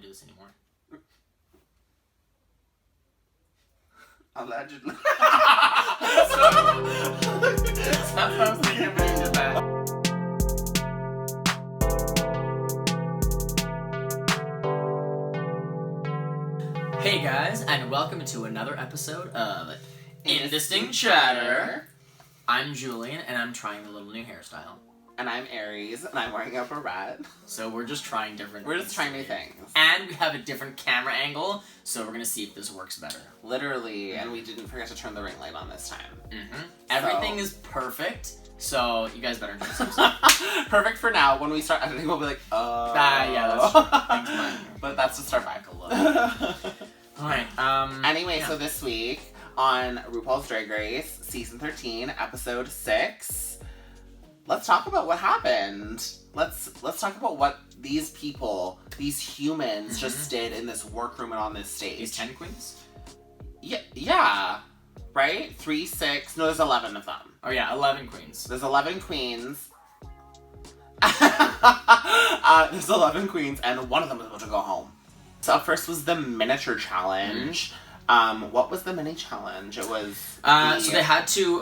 do this anymore. Allegedly. That's what I was thinking when you did that. Hey guys, and welcome to another episode of Indistinct Chatter. I'm Julian, and I'm trying a little new hairstyle. And I'm Aries, and I'm wearing a beret. So we're just trying different We're just trying new things. And we have a different camera angle, so we're gonna see if this works better. Literally, and we didn't forget to turn the ring light on this time. Mm-hmm. Everything is perfect, so you guys better enjoy this. Perfect for now. When we start editing, we'll be like, oh. Yeah, that's true. Thanks, Mike. But that's just our back a little. Alright, Anyway, so this week on Rupauls Drag Race, Season 13, Episode 6, let's talk about what happened. Let's talk about what these people, these humans, just did in this workroom and on this stage. These 10 queens? Yeah. Right? 3, 6, no, there's 11 of them. Oh yeah, 11 queens. There's 11 queens. There's 11 queens, and one of them is about to go home. So up first was the miniature challenge. What was the mini challenge? It was so they had to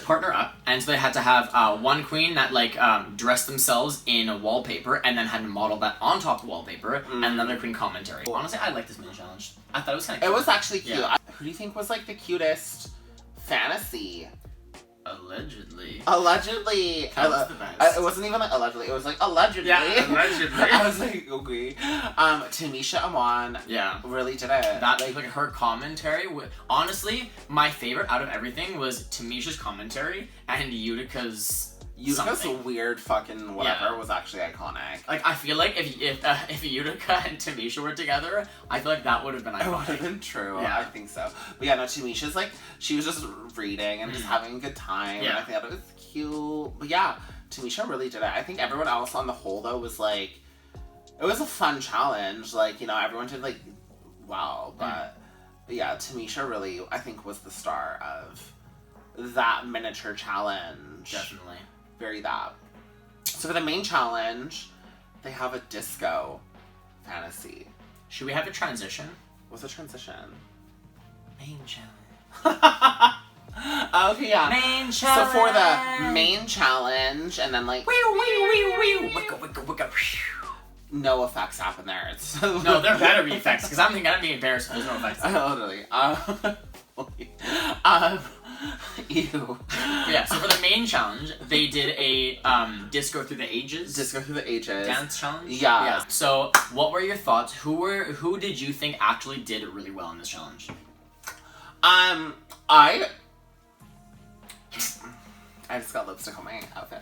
partner up, and so they had to have one queen that dressed themselves in a wallpaper and then had to model that on top of the wallpaper, and another queen commentary. Honestly, I like this mini challenge. I thought it was kind of cute. It was actually cute. Yeah. Who do you think was the cutest fantasy? Allegedly. That was the best. It wasn't even allegedly. It was allegedly. Yeah, allegedly. I was like, okay. Tamisha Amon. Yeah. Really did it. That her commentary. Honestly, my favorite out of everything was Tamisha's commentary and Utica's weird fucking whatever was actually iconic. I feel like if Utica and Tamisha were together, I feel like that would have been iconic. It would have been true. Yeah. I think so. But yeah, no, Tamisha's she was just reading and just having a good time. Yeah. And I think that it was cute. But yeah, Tamisha really did it. I think everyone else on the whole though was it was a fun challenge. Everyone did wow. But yeah, Tamisha really, I think, was the star of that miniature challenge. Definitely. Very that. So for the main challenge, they have a disco fantasy. Should we have a transition? What's a transition? Main challenge. Okay, yeah. Main challenge. So for the main challenge, and then wicka, wicka, wicka. No effects happen there. It's no, there better be effects, because I'm gonna be embarrassed if there's no effects. Literally. Ew. Yeah, so for the main challenge, they did a disco through the ages. Disco through the ages. Dance challenge? Yeah. So, what were your thoughts? Who did you think actually did really well in this challenge? I just got lipstick on my outfit.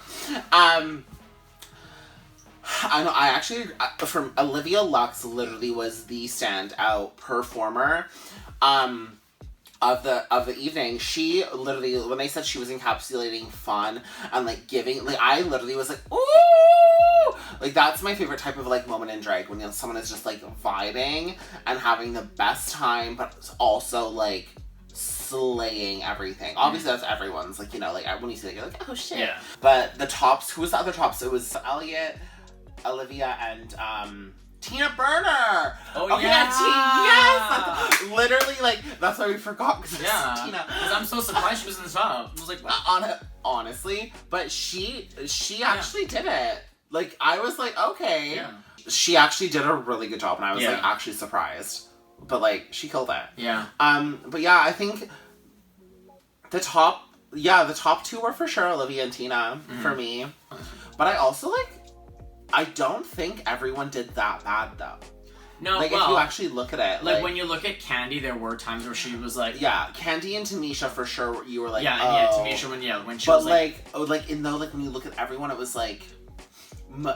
I know, I actually, from Olivia Lux literally was the standout performer, of the evening. She literally, when they said she was encapsulating fun and giving, I literally was ooh! That's my favorite type of moment in drag, when someone is just vibing and having the best time, but also slaying everything. Obviously that's everyone's, when you see that, you're oh shit. Yeah. But the tops, who was the other tops? It was Elliot, Olivia, and Tina Burner. Oh okay, yeah. Yes. Literally, that's why we forgot. Yeah. Tina. Because I'm so surprised she was in the top. I was like, what? Honestly, but she actually did it. I was okay. Yeah. She actually did a really good job, and I was Yeah. actually surprised. But she killed it. Yeah. But yeah, I think the top two were for sure Olivia and Tina for me. But I also I don't think everyone did that bad though. No, if you actually look at it, when you look at Candy, there were times where she was yeah, Candy and Tamisha for sure. You were Tamisha when she but was when you look at everyone, it was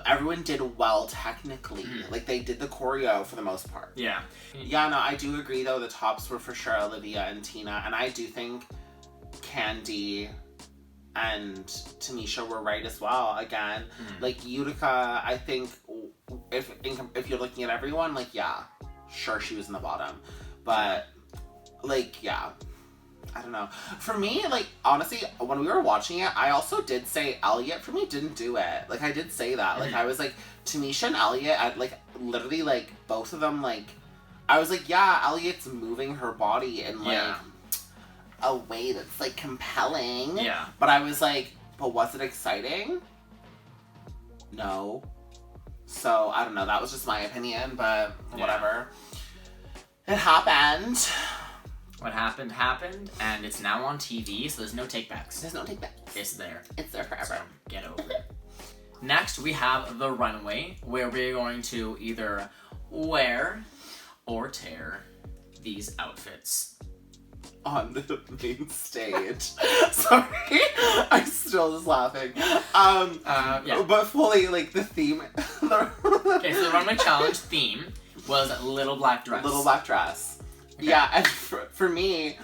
everyone did well technically. They did the choreo for the most part. Yeah. Yeah, no, I do agree though. The tops were for sure Olivia and Tina, and I do think Candy and Tamisha were right as well. Again, Utica, I think if you're looking at everyone, yeah, sure she was in the bottom, but yeah, I don't know. For me, honestly, when we were watching it, I also did say Elliot for me didn't do it. I did say that. I was Tamisha and Elliot, literally, like, both of them, like, I was like, yeah, Elliot's moving her body in, like, a way that's, like, compelling. Yeah. But I was like, but was it exciting? No. So, I don't know. That was just my opinion, but whatever. It happened. What happened, and it's now on TV, so there's no takebacks. There's no takebacks. It's there. It's there forever. So, get over it. Next, we have the runway, where we're going to either wear or tear these outfits. On the main stage. Sorry. I'm still just laughing. Yeah. But fully, like, the theme. Okay, so the runway challenge theme was Little Black Dress. Little Black Dress. Okay. Yeah, and for me,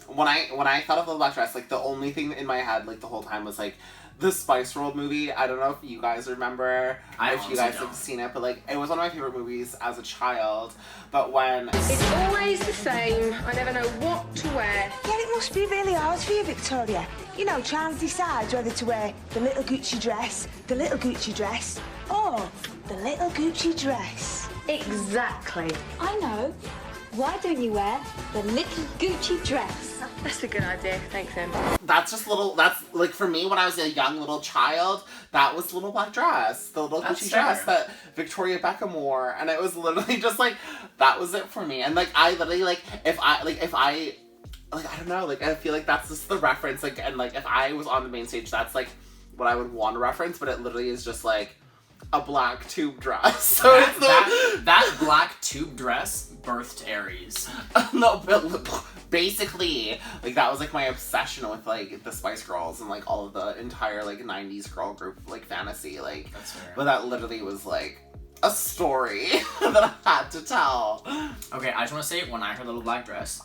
when I thought of Little Black Dress, like, the only thing in my head, like, the whole time was, like, the Spice World movie. I don't know if you guys remember, if you guys have seen it, but, like, it was one of my favorite movies as a child. But when... It's always the same. I never know what to wear. Yeah, it must be really hard for you, Victoria. You know, trying to decide whether to wear the little Gucci dress, or the little Gucci dress. Exactly. I know. Why don't you wear the little Gucci dress? That's a good idea. Thanks, Em. That's like, for me, when I was a young little child, that was Little Black Dress. The little Gucci dress that Victoria Beckham wore. And it was literally just, like, that was it for me. And, like, I literally, like, I don't know, like, I feel like that's just the reference, like, and, like, if I was on the main stage, that's, like, what I would want to reference, but it literally is just, like, a black tube dress. So that black tube dress birthed Aries. No, but basically, like, that was, like, my obsession with, like, the Spice Girls and, like, all of the entire, like, 90s girl group, like, fantasy, like. That's fair. But that literally was, like, a story that I had to tell. Okay, I just want to say, when I heard Little Black Dress,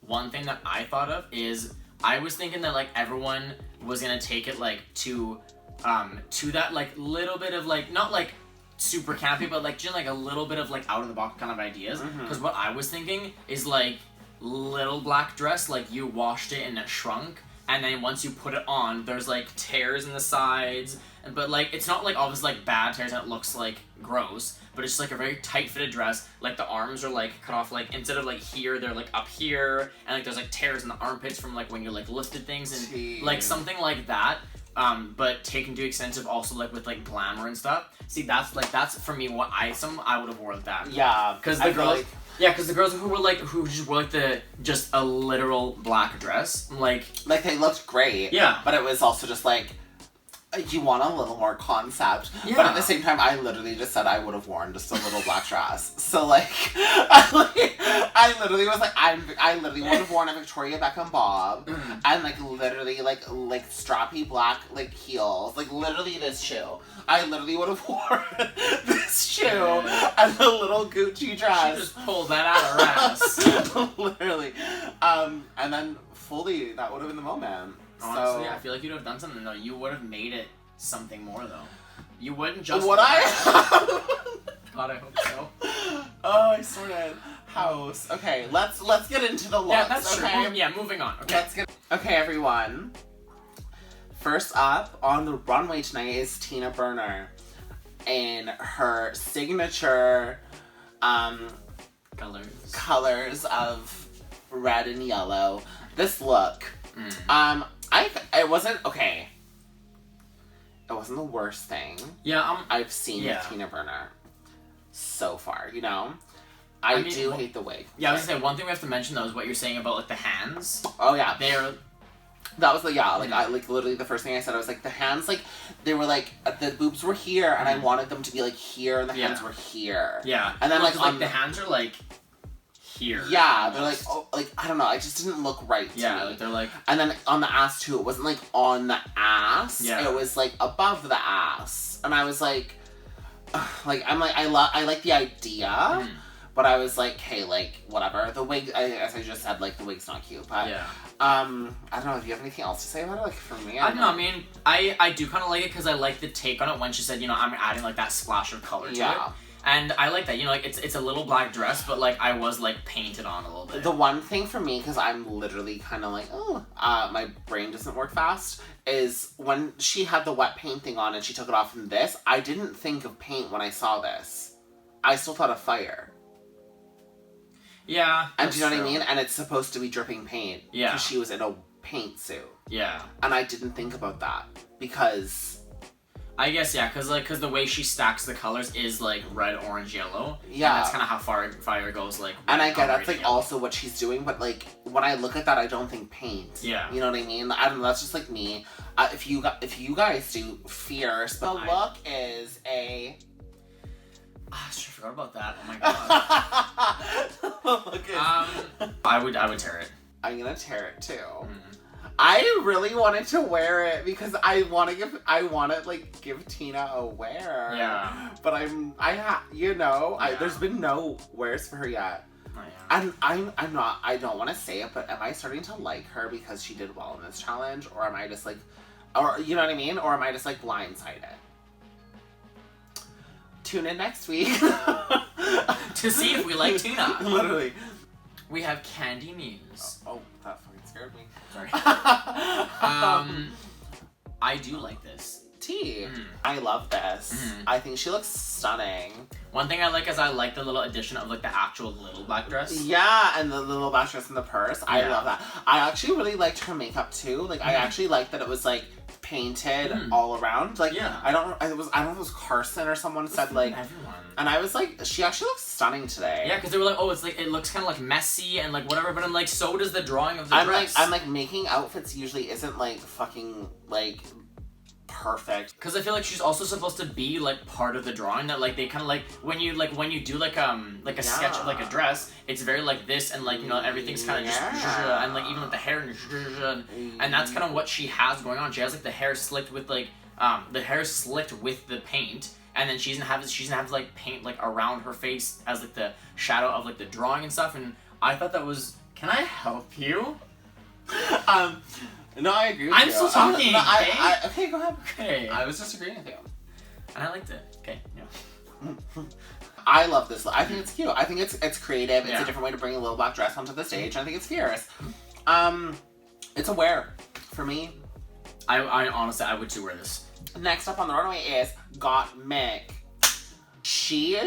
one thing that I thought of is, I was thinking that, like, everyone was gonna take it, like, to that, like, little bit of, like, not, like, super campy, but, like, just, like, a little bit of, like, out-of-the-box kind of ideas. Because what I was thinking is, like, Little Black Dress, like, you washed it and it shrunk, and then once you put it on, there's, like, tears in the sides, but, like, it's not, like, obviously, like, bad tears and it looks, like, gross, but it's just, like, a very tight-fitted dress. Like, the arms are, like, cut off, like, instead of, like, here, they're, like, up here, and, like, there's, like, tears in the armpits from, like, when you, like, lifted things, and, like, something like that. But taken to extensive also, like, with, like, glamour and stuff. See, that's for me what I would have worn with that. Yeah. Because the girls... Yeah, because the girls who just wore, like, just a literal black dress, like... Like, they looked great. Yeah. But it was also just, like, you want a little more concept. Yeah. But at the same time, I literally just said I would have worn just a little black dress. So, like, I literally was like, I literally would have worn a Victoria Beckham bob. And, like, literally, like, strappy black, like, heels. Like, literally this shoe. I literally would have worn this shoe and a little Gucci dress. She just pulled that out of her ass. Literally. And then fully, that would have been the moment. Honestly, I feel like you'd have done something, though. You would have made it something more, though. You wouldn't just... Would I? God, I hope so. Oh, I sorted. House. Okay, let's get into the looks. Yeah, that's okay? true. Yeah, moving on. Okay. Okay, everyone. First up on the runway tonight is Tina Burner in her signature colors of red and yellow. This look, it wasn't okay. It wasn't the worst thing. Yeah, I've seen with Tina Burner so far. You know, I do hate the wig. Yeah, I was gonna say one thing we have to mention though is what you're saying about like the hands. Oh yeah, they're. That was I literally the first thing I said, I was like, the hands, like, they were like, the boobs were here, and I wanted them to be like here, and the hands were here. Yeah. And then like the hands are like here. Yeah, they're like, oh, like, I don't know, it just didn't look right to me. Yeah, they're like. And then on the ass too, it wasn't like on the ass. Yeah. It was like above the ass, and I was like, I like the idea. But I was like, hey, like, whatever. The wig, as I just said, like, the wig's not cute. But, I don't know, do you have anything else to say about it? Like, for me, I don't know. I mean, I do kind of like it because I like the take on it when she said, you know, I'm adding, like, that splash of color to it. And I like that, you know, like, it's a little black dress, but, like, I was, like, painted on a little bit. The one thing for me, because I'm literally kind of like, my brain doesn't work fast, is when she had the wet paint thing on and she took it off from this, I didn't think of paint when I saw this. I still thought of fire. Yeah. And do you know what I mean? And it's supposed to be dripping paint. Yeah. Because she was in a paint suit. Yeah. And I didn't think about that. Because... I guess, yeah, because the way she stacks the colors is, like, red, orange, yellow. Yeah. And that's kind of how fire goes, like, red, and I get that's, like, yellow. also what she's doing, but, like, when I look at that, I don't think paint. Yeah. You know what I mean? I don't know, that's just, like, me. If you guys do fierce, the look is a... I forgot about that. Oh, my God. I would tear it. I'm gonna tear it, too. Mm. I really wanted to wear it because I want to give Tina a wear. Yeah. But there's been no wears for her yet. Oh, yeah. And I don't want to say it, but am I starting to like her because she did well in this challenge? Or am I just like, or you know what I mean? Or am I just like blindsided? Tune in next week. To see if we like Tuna. Literally. We have Candy Muse. Oh, that fucking scared me. Sorry. I do like this. T. I love this. I think she looks stunning. One thing I like is I like the little addition of like the actual little black dress. Yeah, and the little black dress and the purse. I love that. I actually really liked her makeup too. Like I actually liked that it was like painted all around. Like I don't know if it was Carson or someone said like everyone. And I was like, she actually looks stunning today. Yeah, because they were like, oh, it's like it looks kind of like messy and like whatever, but I'm like, so does the drawing of the dress. I'm like making outfits usually isn't like fucking like perfect. Because I feel like she's also supposed to be like part of the drawing that like they kind of like when you do like a sketch of like a dress, it's very like this and like everything's kind of just and like even with the hair and that's kind of what she has going on. She has like the hair slicked with like with the paint. And then she's gonna have like paint like around her face as like the shadow of like the drawing and stuff. And I thought that was. Can I help you? No, I agree with you. I'm still talking. Okay, go ahead. Okay. I was just agreeing with you. And I liked it. Okay. Yeah. I love this. I think it's cute. I think it's creative. It's a different way to bring a little black dress onto the stage. I think it's fierce. It's a wear for me. I honestly I would too wear this. Next up on the runway is Got Mick. She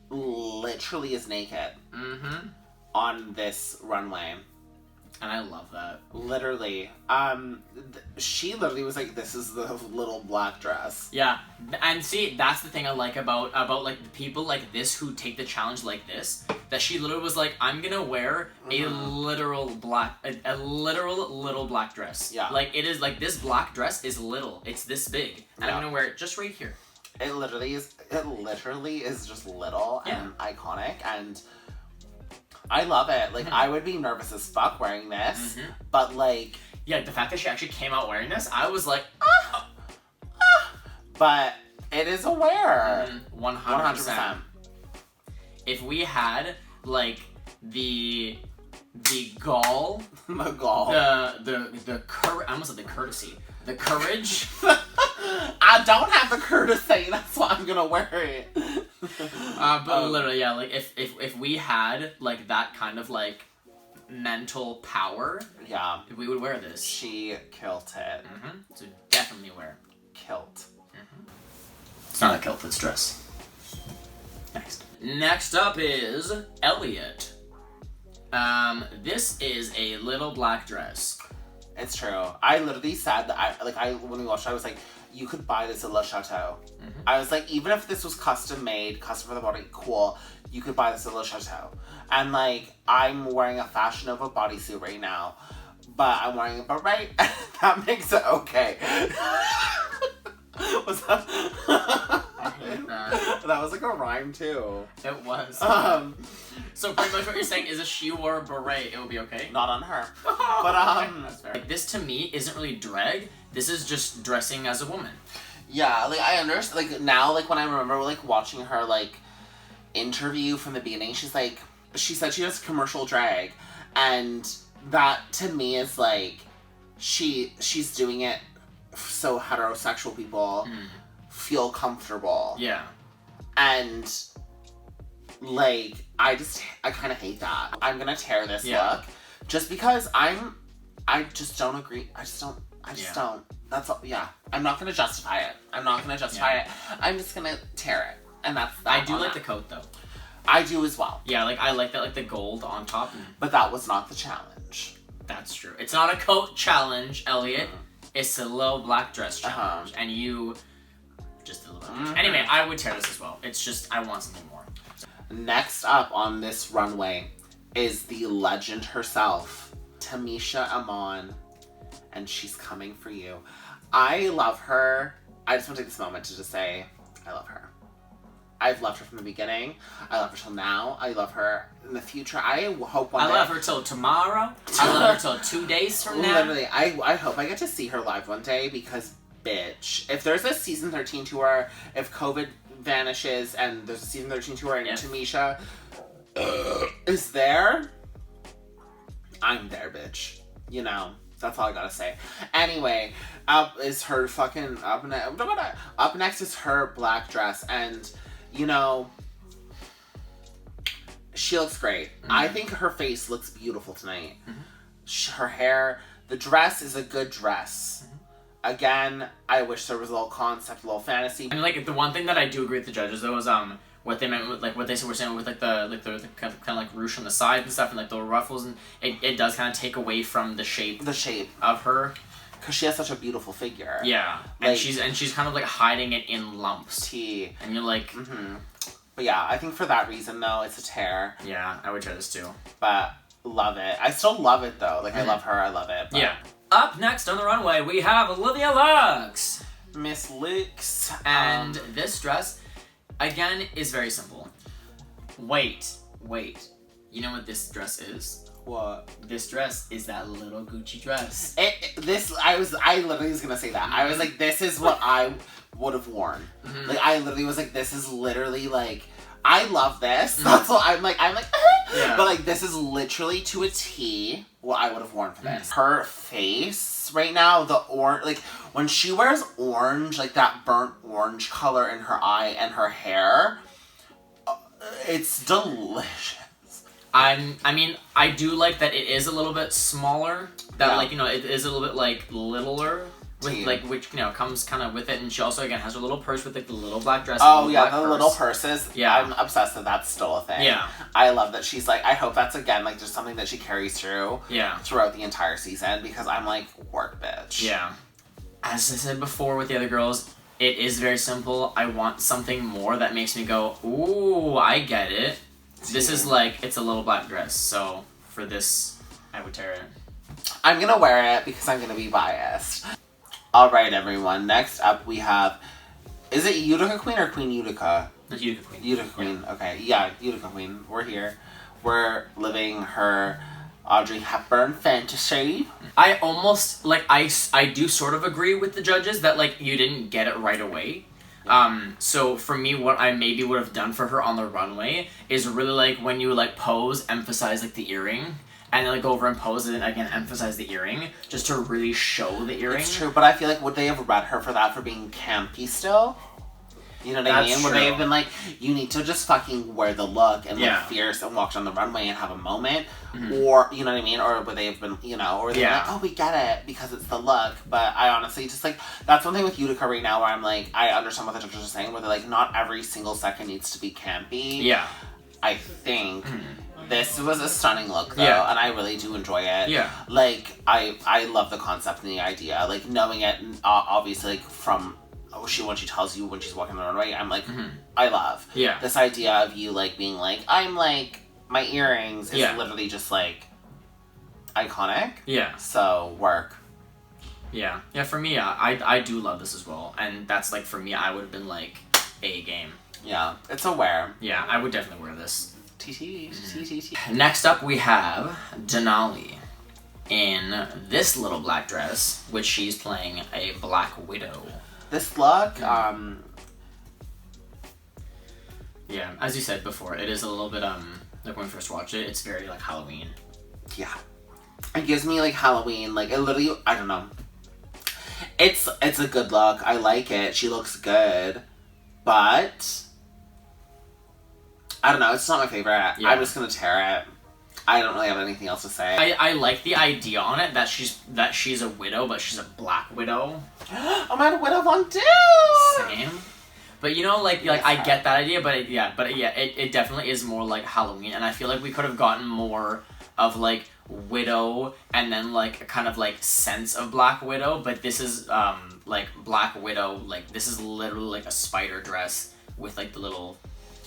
literally is naked on this runway. And I love that. Literally. She literally was like, this is the little black dress. Yeah. And see, that's the thing I like about like the people like this who take the challenge like this. That she literally was like, I'm gonna wear a literal little black dress. Yeah. Like it is like this black dress is little. It's this big. And I'm gonna wear it just right here. It literally is just little and iconic and I love it. Like, I would be nervous as fuck wearing this, but like... Yeah, the fact that she actually came out wearing this, I was like, But it is a wear. 100%. If we had, like, the gall... The gall. I almost said the courtesy. The courage... I don't have the courtesy, that's why I'm gonna wear it. But literally, yeah, like, if we had, like, that kind of, like, mental power, we would wear this. She kilt it. So definitely wear. Kilt. It's not a kilt, it's dress. Next up is Elliot. This is a little black dress. It's true. I literally said that when we watched it, I was like, you could buy this at Le Chateau. I was like, even if this was custom made, custom for the body, cool, you could buy this at Le Chateau. And like, I'm wearing a Fashion Nova bodysuit right now, but I'm wearing a beret, and that makes it okay. Was that? I hate that. That was like a rhyme too. It was. So pretty much what you're saying is if she wore a beret, it would be okay? Not on her. But That's fair. Like, this to me isn't really drag. This is just dressing as a woman. Yeah, like I understand. Like now, like when I remember like watching her like interview from the beginning, she said she does commercial drag, and that to me is like she's doing it so heterosexual people feel comfortable. Yeah. And like I kind of hate that. I'm gonna tear this look just because I just don't agree. I just don't. That's all. Yeah. I'm not gonna justify it. I'm just gonna tear it. And that's that. I do like the coat though. I do as well. Yeah, like I like that, like the gold on top. But that was not the challenge. That's true. It's not a coat challenge, Elliot. It's a little black dress challenge, and you just a little bit. Anyway, I would tear this as well. It's just I want something more. Next up on this runway is the legend herself, Tamisha Amon, and she's coming for you. I love her. I just want to take this moment to just say I love her. I've loved her from the beginning. I love her till now. I love her in the future. I hope one day... I love her till tomorrow. I love her till 2 days from now. Literally, I hope I get to see her live one day because, bitch, if there's a season 13 tour, if COVID vanishes and there's a season 13 tour and Tamisha is there, I'm there, bitch. You know, that's all I gotta say. Anyway, up next is her black dress, and you know, she looks great. I think her face looks beautiful tonight. Her hair, the dress is a good dress. Again, I wish there was a little concept, a little fantasy. And like the one thing that I do agree with the judges though is what they meant with like what they were saying with like the kind of like ruche on the side and stuff and like the ruffles, and it does kind of take away from the shape of her. Because she has such a beautiful figure. Yeah, like, and she's kind of like hiding it in lumps. And you're like, But yeah, I think for that reason though, it's a tear. Yeah, I would try this too. But love it. I still love it though. Like I love her. I love it. But yeah. Up next on the runway, we have Olivia Lux. Miss Lux. And this dress, again, is very simple. Wait. You know what this dress is? What? This dress is that little Gucci dress. I literally was gonna say that. I was like, this is what I would have worn. Like, I literally was like, this is literally like, I love this. That's what I'm like, yeah. But like, this is literally to a T what I would have worn for this. Her face right now, the orange, like when she wears orange, like that burnt orange color in her eye and her hair, it's delicious. I mean, I do like that it is a little bit smaller. That like, you know, it is a little bit like littler. With like, which, you know, comes kind of with it, and she also again has her little purse with like the little black dress. Oh yeah, the little purses. Yeah, I'm obsessed that that's still a thing. Yeah, I love that she's like. I hope that's again like just something that she carries through. Yeah, throughout the entire season, because I'm like, work, bitch. Yeah. As I said before with the other girls, it is very simple. I want something more that makes me go, ooh, I get it. This is like, it's a little black dress, so for this, I would tear it. I'm gonna wear it because I'm gonna be biased. Alright, everyone. Next up, we have... Is it Utica Queen or Queen Utica? It's Utica Queen. Utica Queen. Yeah. Okay. Yeah, Utica Queen. We're here. We're living her Audrey Hepburn fantasy. I almost, like, I do sort of agree with the judges that, like, you didn't get it right away. So for me, what I maybe would have done for her on the runway is really, like, when you, like, pose, emphasize, like, the earring. And then like go over and pose it and again emphasize the earring just to really show the earring. It's true, but I feel like would they have read her for that for being campy still? You know what I mean? Would they have been like, you need to just fucking wear the look and look fierce and walk down the runway and have a moment? Or, you know what I mean? Or would they have been, you know, or they're like, oh, we get it because it's the look. But I honestly just like, that's one thing with Utica right now where I'm like, I understand what the judges are saying, where they're like, not every single second needs to be campy. Yeah. I think... This was a stunning look, though, and I really do enjoy it. Yeah. Like, I love the concept and the idea. Like, knowing it, obviously, like, from when she tells you when she's walking the runway, I'm like, I love. Yeah. This idea of you, like, being like, I'm, like, my earrings is literally just, like, iconic. Yeah. So, work. Yeah. Yeah, for me, I do love this as well. And that's, like, for me, I would have been, like, A game. Yeah. It's a wear. Yeah, I would definitely wear this. TT. Next up, we have Denali in this little black dress, which she's playing a Black Widow. This look, yeah, as you said before, it is a little bit, like when we first watched it, it's very, like, Halloween. Yeah. It gives me, like, Halloween, like, it literally, I don't know. It's a good look. I like it. She looks good. But... I don't know, it's not my favorite. Yeah. I'm just gonna tear it. I don't really have anything else to say. I like the idea on it that she's a widow, but she's a Black Widow. I'm at a widow one too! Same. But you know, like I get that idea, but it definitely is more like Halloween, and I feel like we could have gotten more of like Widow and then like a kind of like sense of Black Widow, but this is like Black Widow, like this is literally like a spider dress with like the little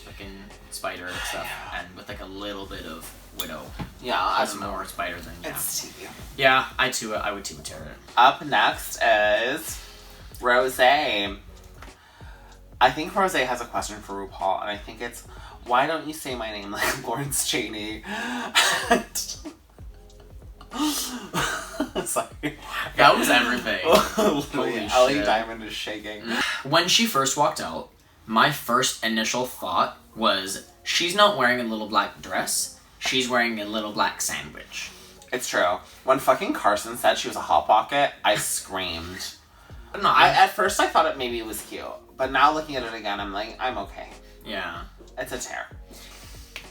fucking spider stuff and with like a little bit of Widow. Yeah, that's more spider than It's tea. Yeah, I would too tear it. Up next is Rosé. I think Rosé has a question for RuPaul, and I think it's, why don't you say my name like Lawrence Chaney? Sorry. That was everything. Literally, Ellie Diamond is shaking. When she first walked out, my first initial thought was, she's not wearing a little black dress, she's wearing a little black sandwich. It's true. When fucking Carson said she was a Hot Pocket, I screamed. No, at first I thought maybe it was cute, but now looking at it again, I'm like, I'm okay. Yeah. It's a tear.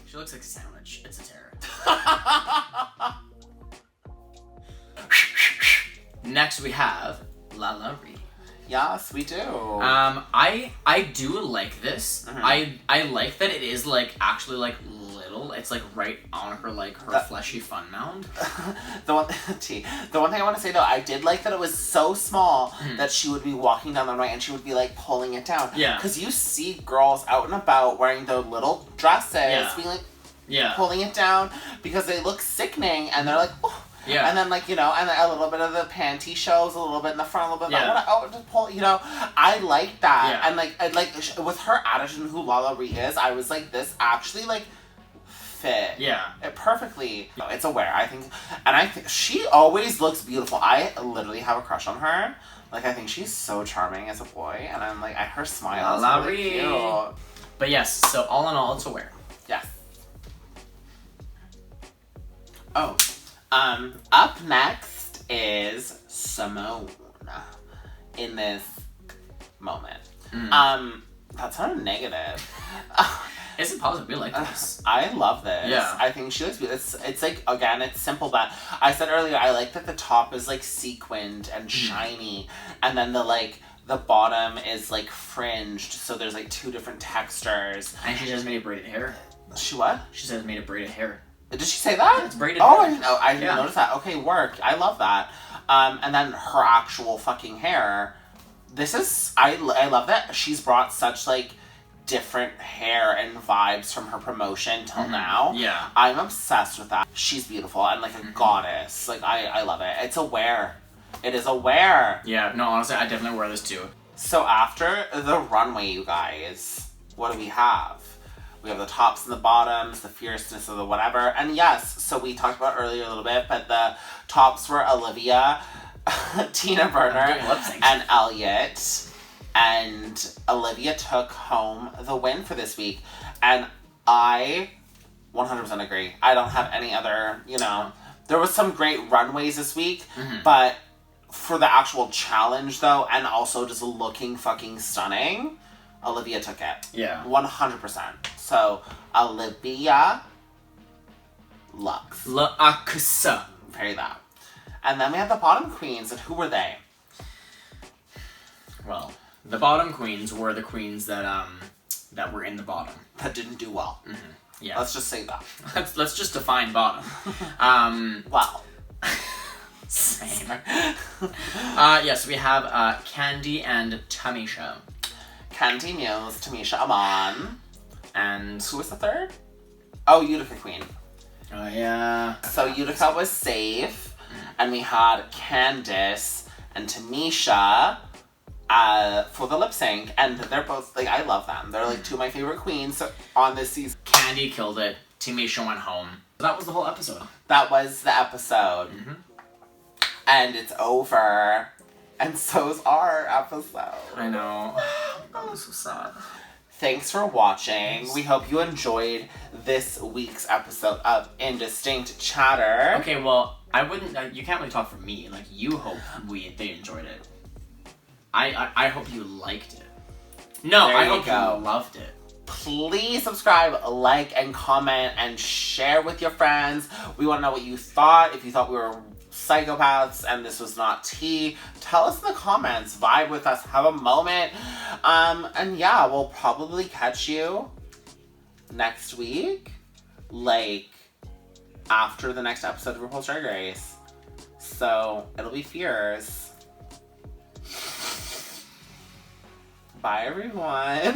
She looks like a sandwich. It's a tear. Next we have Lala. Yes, we do. I do like this. I like that it is like actually like little. It's like right on her like her fleshy fun mound. The one thing I want to say though, I did like that it was so small that she would be walking down the runway and she would be like pulling it down. Yeah. Because you see girls out and about wearing the little dresses, being like, pulling it down because they look sickening and they're like, oh. Yeah. And then, like, you know, and a little bit of the panty shows, a little bit in the front, a little bit just pull, you know. I like that. And, like, with her attitude and who Lala Ree is, I was like, this actually, like, fit. Yeah. It perfectly. It's aware, I think. And I think she always looks beautiful. I literally have a crush on her. Like, I think she's so charming as a boy. And I'm like, her smile is really cute. But yes, so all in all, it's aware. Yes. Oh. Up next is Symone in this moment. That's not a negative. Is it positive? We like this. I love this. Yeah. I think she looks beautiful. It's like, again, it's simple, but I said earlier, I like that the top is like sequined and shiny, and then the bottom is like fringed, so there's like two different textures. And she just made a braided hair. She what? She says made a braided hair. Did she say that? Yeah, it's braided hair. I didn't notice that. Okay, work. I love that. And then her actual fucking hair. This is, I love that she's brought such like different hair and vibes from her promotion till now. Yeah. I'm obsessed with that. She's beautiful and like a goddess. Like I love it. It's aware. It is aware. Yeah, no, honestly, I definitely wear this too. So after the runway, you guys, what do we have? We have the tops and the bottoms, the fierceness of the whatever. And yes, so we talked about earlier a little bit, but the tops were Olivia, Tina Burner, and Elliot. And Olivia took home the win for this week. And I 100% agree. I don't have any other, you know. There was some great runways this week, but for the actual challenge though, and also just looking fucking stunning, Olivia took it. Yeah. 100%. So, Olivia Lux. Lux. Very that. And then we have the bottom queens, and who were they? Well, the bottom queens were the queens that were in the bottom. That didn't do well. Yeah. Let's just say that. Let's just define bottom. Wow. Same. Yes, we have Candy and Tamisha. Candy Muse, Tamisha Amon. And who was the third? Oh, Utica Queen. Oh, yeah. So Utica was safe, and we had Candice and Tamisha for the lip sync, and they're both, like, I love them. They're, like, two of my favorite queens on this season. Candy killed it. Tamisha went home. That was the whole episode. That was the episode. And it's over. And so's our episode. I know. That was so sad. Thanks for watching. We hope you enjoyed this week's episode of Indistinct Chatter. Okay, well, I wouldn't. You can't really talk for me. Like, you hope they enjoyed it. I hope you liked it. No, I hope you loved it. Please subscribe, like, and comment, and share with your friends. We want to know what you thought. If you thought we were psychopaths and this was not tea. Tell us in the comments. Vibe with us. Have a moment. And yeah, we'll probably catch you next week. Like, after the next episode of Rupauls Drag Race. So, it'll be fierce. Bye, everyone.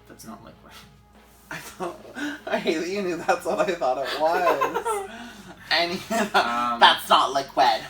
That's not liquid. I hate that you knew that's what I thought it was. That's not liquid.